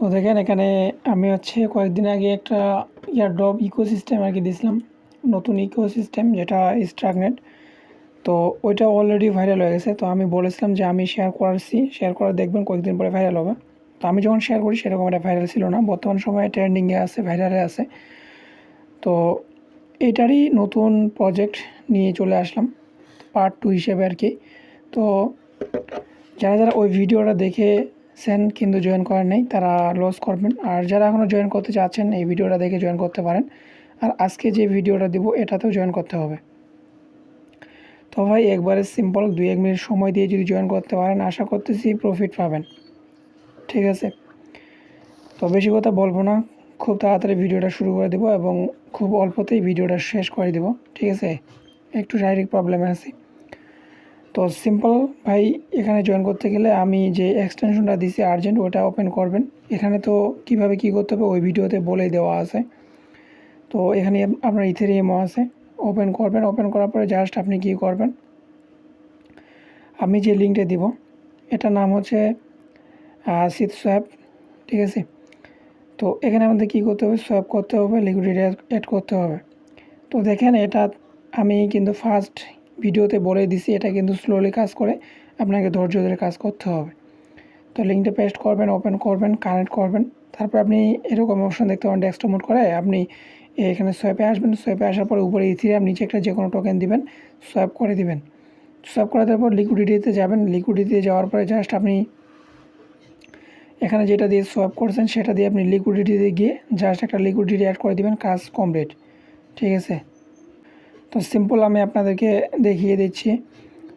তো দেখেন এখানে আমি কয়েকদিন আগে একটা এয়ারড্রপ ইকোসিস্টেম আর কি দিয়েছিলাম, নতুন ইকোসিস্টেম যেটা স্টারকনেট। তো ওইটা অলরেডি ভাইরাল হয়ে গেছে। তো আমি বলেছিলাম যে আমি শেয়ার করে দেখবেন কয়েকদিন পরে ভাইরাল হবে। তো আমি যখন শেয়ার করি সেরকম একটা ভাইরাল ছিল না, বর্তমান সময়ে ট্রেন্ডিংয়ে আছে, ভাইরালে আছে। তো এটারই নতুন প্রজেক্ট নিয়ে চলে আসলাম পার্ট 2 হিসেবে আর কি। তো যারা যারা ওই ভিডিওটা দেখেছেন কিন্তু জয়েন করেন নাই তারা লস করবেন, আর যারা এখনও জয়েন করতে চাচ্ছেন এই ভিডিওটা দেখে জয়েন করতে পারেন। আর আজকে যে ভিডিওটা দিব এটাতেও জয়েন করতে হবে। তো ভাই একবারে সিম্পল 2-1 মিনিট সময় দিয়ে যদি জয়েন করতে পারেন আশা করতেছি প্রফিট পাবেন, ঠিক আছে। তো বেশি কথা বলবো না, খুব তাড়াতাড়ি ভিডিওটা শুরু করে দেবো এবং খুব অল্পতেই ভিডিওটা শেষ করে দেবো, ঠিক আছে। একটু শারীরিক প্রবলেমে আছি। তো সিম্পল ভাই, এখানে জয়েন করতে গেলে আমি যে এক্সটেনশনটা দিছি আর্জেন্ট ওটা ওপেন করবেন। এখানে তো কিভাবে কি করতে হবে ওই ভিডিওতে বলেই দেওয়া আছে। তো এখানে আপনার ইথেরিয়ামও আছে, ওপেন করবেন। ওপেন করার পরে জাস্ট আপনি কি করবেন, আমি যে লিঙ্কটা দিব এটার নাম হচ্ছে সিট সোয়াপ, ঠিক আছে। তো এখানে আমাদের কী করতে হবে, সোয়াপ করতে হবে, লিকুইডিটি অ্যাড করতে হবে। তো দেখেন এটা আমি কিন্তু ফার্স্ট ভিডিওতে বলে দিছি, এটা কিন্তু স্লোলি কাজ করে, আপনাকে ধৈর্য ধরে কাজ করতে হবে। তো লিঙ্কটা পেস্ট করবেন, ওপেন করবেন, কানেক্ট করবেন। তারপর আপনি এরকম অপশন দেখতে পাবেন ডেস্কটপ মোড করে। আপনি এখানে সোয়াপে আসবেন, সোয়াপে আসার পর উপরে ইথিরিয়াম, নিচে একটা যে কোনো টোকেন দিবেন, সোয়াপ করে দিবেন। সোয়াপ করে দেওয়ার পর লিকুইডিটিতে যাবেন। লিকুইডিটিতে যাওয়ার পরে জাস্ট আপনি এখানে যেটা দিয়ে সোয়াপ করছেন সেটা দিয়ে আপনি লিকুইডিটিতে গিয়ে জাস্ট একটা লিকুইডিটি অ্যাড করে দিবেন, কাজ কমপ্লিট, ঠিক আছে। তো সিম্পল আমি আপনাদেরকে দেখিয়ে দিচ্ছি।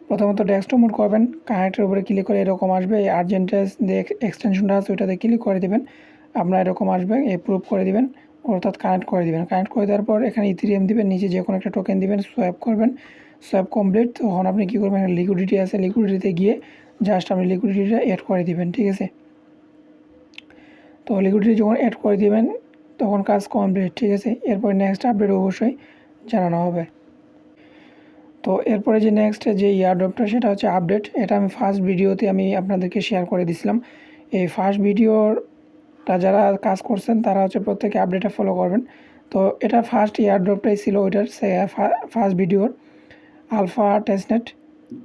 প্রথমত ডেস্কটপ মোড করবেন, কানেক্টের উপরে ক্লিক করে এরকম আসবে, এই আর্জেন্টেস যে এক্সটেনশনটা আছে ওইটাতে ক্লিক করে দেবেন, আপনার এরকম আসবে, অ্যাপ্রুভ করে দিবেন, অর্থাৎ কানেক্ট করে দিবেন। কানেক্ট করে দেওয়ার পর এখানে ইথেরিয়াম দিবেন, নিচে যে কোনো একটা টোকেন দিবেন, সোয়াপ করবেন। Swap complete. তখন আপনি কী করবেন, লিকুইডিটি আছে, লিকুইডিটিতে গিয়ে জাস্ট আপনি লিকুইডিটিটা অ্যাড করে দিবেন, ঠিক আছে। তো লিকুইডিটি যখন অ্যাড করে দিবেন তখন কাজ কমপ্লিট, ঠিক আছে। এরপর নেক্সট আপডেট অবশ্যই জানানো হবে। তো এরপরে যে নেক্সট যে এয়ারড্রপটা সেটা হচ্ছে আপডেট। এটা আমি ফার্স্ট ভিডিওতে আমি আপনাদেরকে শেয়ার করে দিছিলাম। এই ফার্স্ট ভিডিওটা যারা কাজ করছেন তারা প্রত্যেকে আপডেটটা ফলো করবেন। তো এটা ফার্স্ট এয়ারড্রপটাই ছিল ওইটার ফার্স্ট ভিডিওর আলফা টেস্টনেট।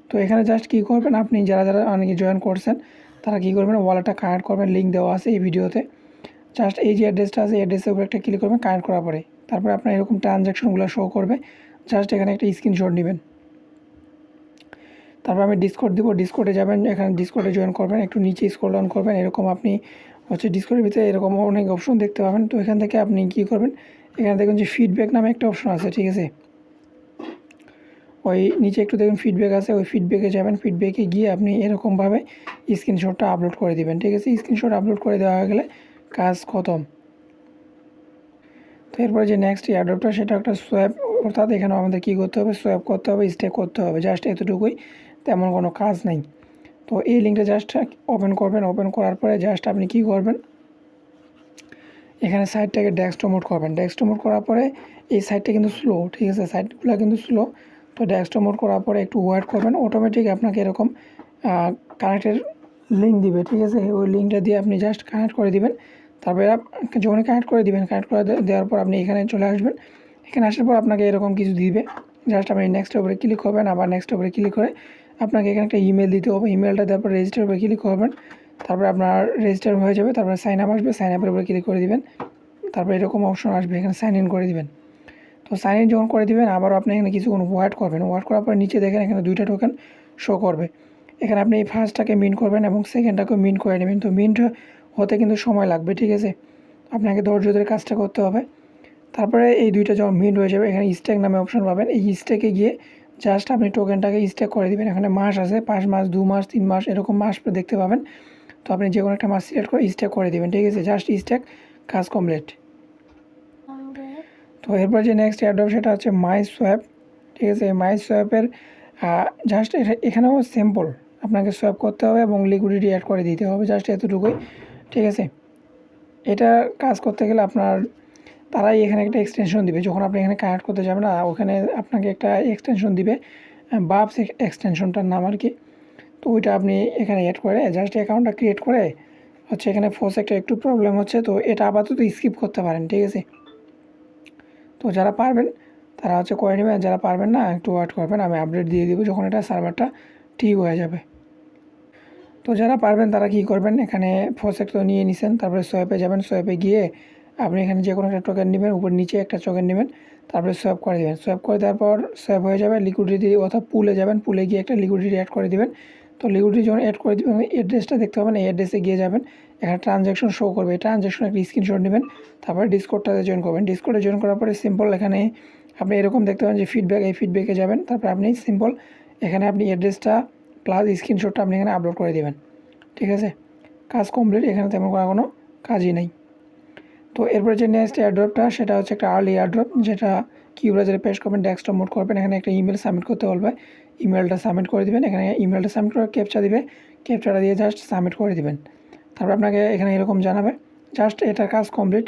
তো এখানে জাস্ট কী করবেন, আপনি যারা যারা অনেকে জয়েন করছেন তারা কী করবেন, ওয়ালেটটা কানেক্ট করবেন, লিঙ্ক দেওয়া আছে এই ভিডিওতে। জাস্ট এই যে অ্যাড্রেসটা আছে অ্যাড্রেসের উপরে একটা ক্লিক করবেন, কানেক্ট করার পরে তারপরে আপনার এরকম ট্রানজ্যাকশনগুলো শো করবে। জাস্ট এখানে একটা স্ক্রিনশট নেবেন। তারপর আমি ডিসকর্ড দিব, ডিসকর্ডে যাবেন, এখানে ডিসকর্ডে জয়েন করবেন, একটু নিচে স্ক্রল ডাউন করবেন, এরকম আপনি ডিসকর্ডের ভিতরে এরকম অনেক অপশন দেখতে পাবেন। তো এখান থেকে আপনি কী করবেন, এখানে দেখুন যে ফিডব্যাক নামে একটা অপশন আছে, ঠিক আছে। ওই নিচে একটু দেখুন ফিডব্যাক আছে, ওই ফিডব্যাকে যাবেন, ফিডব্যাকে গিয়ে আপনি এরকমভাবে স্ক্রিনশটটা আপলোড করে দিবেন, ঠিক আছে। স্ক্রিনশট আপলোড করে দেওয়া হয়ে গেলে কাজ খতম। তো এরপরে যে নেক্সট এয়ারড্রপটা সেটা একটা সোয়াপ, অর্থাৎ এখানে আমাদের কী করতে হবে, সোয়াপ করতে হবে, স্টেক করতে হবে, জাস্ট এতটুকুই, তেমন কোনো কাজ নেই। তো এই লিঙ্কটা জাস্ট ওপেন করবেন। ওপেন করার পরে জাস্ট আপনি কী করবেন, এখানে সাইটটাকে ডেস্কটপ মোড করবেন। ডেস্কটপ মোড করার পরে এই সাইটটা কিন্তু স্লো, ঠিক আছে, সাইটগুলো কিন্তু স্লো। তো ডেস্কটপ মোড করার পরে একটু ওয়েট করবেন, অটোমেটিক আপনাকে এরকম কানেক্টের লিঙ্ক দিবে, ঠিক আছে। ওই লিঙ্কটা দিয়ে আপনি জাস্ট কানেক্ট করে দিবেন। তারপরে যখন কানেক্ট করে দিবেন, কানেক্ট করে দেওয়ার পর আপনি এখানে চলে আসবেন। এখানে আসার পর আপনাকে এরকম কিছু দিবে, জাস্ট আপনি নেক্সটের উপরে ক্লিক করবেন, আবার নেক্সটের উপরে ক্লিক করে আপনাকে এখানে একটা ইমেল দিতে হবে। ইমেলটা দেওয়ার পর রেজিস্টার উপরে ক্লিক করবেন, তারপরে আপনার রেজিস্টার হয়ে যাবে। তারপরে সাইন আপ আসবে, সাইন আপের উপরে ক্লিক করে দিবেন, তারপরে এরকম অপশন আসবে, এখানে সাইন ইন করে দিবেন। তো সাইন ইন যখন করে দিবেন আবারও আপনি এখানে কিছুক্ষণ ওয়েট করবেন। ওয়েট করার পর নিচে দেখেন এখানে দুইটা টোকেন শো করবে। এখানে আপনি এই ফার্স্টটাকে মিন্ট করবেন এবং সেকেন্ডটাকেও মিন্ট করে নেবেন। তো মিন্ট হতে কিন্তু সময় লাগবে, ঠিক আছে, আপনাকে ধৈর্য ধরে কাজটা করতে হবে। তারপরে এই দুইটা যখন মিন্ট হয়ে যাবে এখানে স্টেক নামে অপশন পাবেন। এই স্টেকে গিয়ে জাস্ট আপনি টোকেনটাকে স্টেক করে দেবেন। এখানে মাস আছে, 5 মাস, 2 মাস, 3 মাস এরকম মাস দেখতে পাবেন। তো আপনি যে কোনো একটা মাস সিলেক্ট করে স্টেক করে দেবেন, ঠিক আছে, জাস্ট স্টেক, কাজ কমপ্লিট। তো এরপর যে নেক্সট এয়ারড্রপ সেটা হচ্ছে মাই সোয়াপ, ঠিক আছে। মাই সোয়াপের জাস্ট এখানেও সিম্পল, আপনাকে সোয়াপ করতে হবে এবং লিকুইডিটি অ্যাড করে দিতে হবে, জাস্ট এতটুকুই, ঠিক আছে। এটা কাজ করতে গেলে আপনার তারাই এখানে একটা এক্সটেনশন দিবে, যখন আপনি এখানে কানেক্ট করতে যাবেন না ওখানে আপনাকে একটা এক্সটেনশন দিবে, বাবস এক্সটেনশনটার নাম আর কি। তো ওইটা আপনি এখানে অ্যাড করে জাস্ট অ্যাকাউন্টটা ক্রিয়েট করে হচ্ছে এখানে প্রজেক্টে একটু প্রবলেম হচ্ছে, তো এটা আপাতত স্কিপ করতে পারেন, ঠিক আছে। তো যারা পারবেন তারা হচ্ছে করে নেবেন, যারা পারবেন না একটু ওয়েট করবেন, আমি আপডেট দিয়ে দেবো যখন এটা সার্ভারটা ঠিক হয়ে যাবে। তো যারা পারবেন তারা কী করবেন, এখানে প্রজেক্ট তো নিয়ে নিছেন, তারপরে সোয়াপে যাবেন, সোয়াপে গিয়ে আপনি এখানে যে কোনো একটা টোকেন নেবেন, উপর নিচে একটা টোকেন নেবেন, তারপরে সোয়াপ করে দেবেন। সোয়াপ করে দেওয়ার পর সোয়াপ হয়ে যাবে, লিকুইডিটি অর্থাৎ পুলে যাবেন, পুলে গিয়ে একটা লিকুইডিটি অ্যাড করে দেবেন। তো লিকুইডিটি যখন অ্যাড করে দেবেন অ্যাড্রেসটা দেখতে পাবেন, এই অ্যাড্রেসে গিয়ে যাবেন, এখানে ট্রানজ্যাকশন শো করবে, এই ট্রানজ্যাকশন একটা স্ক্রিনশট নেবেন, তারপরে ডিসকোডটাতে জয়েন করবেন। ডিসকোডে জয়েন করার পরে সিম্পল এখানে আপনি এরকম দেখতে পাবেন যে ফিডব্যাক, এই ফিডব্যাকে যাবেন, তারপরে আপনি সিম্পল এখানে আপনি অ্যাড্রেসটা প্লাস স্ক্রিনশটটা আপনি এখানে আপলোড করে দেবেন, ঠিক আছে। কাজ কমপ্লিট, এখানে তেমন কোনো কাজই নেই। তো এরপরে যে নেক্সট এয়ারড্রপটা সেটা হচ্ছে একটা আর্লি এয়ারড্রপ, যেটা কিউব্রাউজারে পেস্ট করবেন, ডেস্কটপ মোড করবেন, এখানে একটা ইমেল সাবমিট করতে বলবে, ইমেলটা সাবমিট করে দিবেন, এখানে ইমেলটা সাবমিট করে ক্যাপচা দিবে, ক্যাপচাটা দিয়ে জাস্ট সাবমিট করে দিবেন। তারপর আপনাকে এখানে এরকম জানাবে, জাস্ট এটার কাজ কমপ্লিট।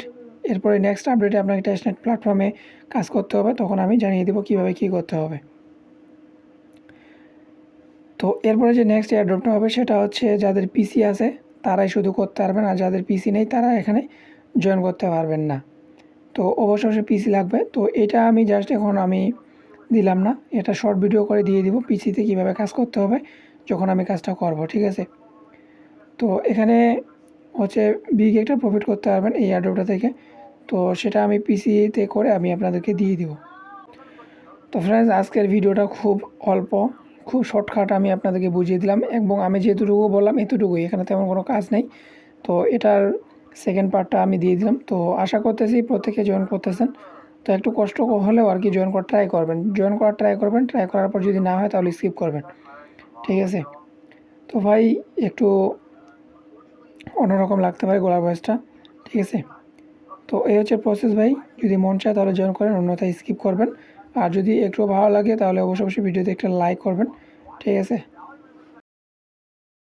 এরপরে নেক্সট আপডেটে আপনাকে টেস্টনেট প্ল্যাটফর্মে কাজ করতে হবে, তখন আমি জানিয়ে দেবো কীভাবে কী করতে হবে। তো এরপরে যে নেক্সট এয়ারড্রপটা হবে সেটা হচ্ছে যাদের পিসি আছে তারাই শুধু করতে পারবেন, আর যাদের পিসি নেই তারা এখানে জয়েন করতে পারবেন না। তো অবশ্যই পিসি লাগবে। তো এটা আমি জাস্ট এখন আমি দিলাম না, এটা শর্ট ভিডিও করে দিয়ে দিব পিসিতে কীভাবে কাজ করতে হবে যখন আমি কাজটা করব, ঠিক আছে। তো এখানে হচ্ছে বিগ একটা প্রফিট করতে পারবেন এই এয়ারড্রপটা থেকে, তো সেটা আমি পিসিতে করে আমি আপনাদেরকে দিয়ে দিব। তো ফ্রেন্ডস, আজকের ভিডিওটা খুব অল্প, খুব শর্টকাট আমি আপনাদেরকে বুঝিয়ে দিলাম, এবং আমি যেটুকু বললাম এতটুকুই, এখানে তেমন কোনো কাজ নেই। তো এটার সেকেন্ড পার্টটা আমি দিয়ে দিলাম। তো আশা করতেছি প্রত্যেকে জয়েন করতেছেন, তো একটু কষ্ট হলেও আর কি জয়েন করার ট্রাই করবেন, জয়েন করার ট্রাই করবেন, ট্রাই করার পর যদি না হয় তাহলে স্কিপ করবেন, ঠিক আছে। তো ভাই একটু অন্যরকম লাগতে পারে গলার ভয়েসটা, ঠিক আছে। তো এই হচ্ছে প্রসেস ভাই, যদি মন চায় তাহলে জয়েন করেন, অন্যথায় স্কিপ করবেন। আর যদি একটু ভালো লাগে তাহলে অবশ্যই ভিডিওতে একটা লাইক করবেন, ঠিক আছে।